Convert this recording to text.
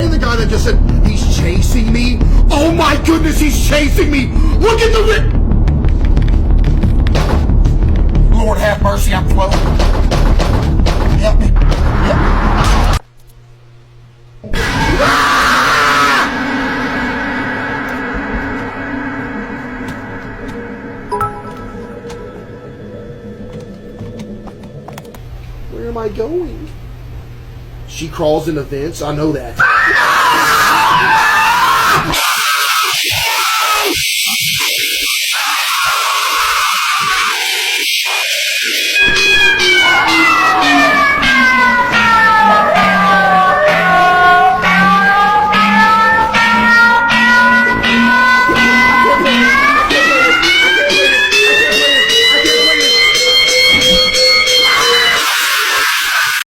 And the guy that just said, he's chasing me? Oh my goodness, he's chasing me! Look at the Lord have mercy, I'm floating. Help me. Help me. Where am I going? She crawls into vents, I know that.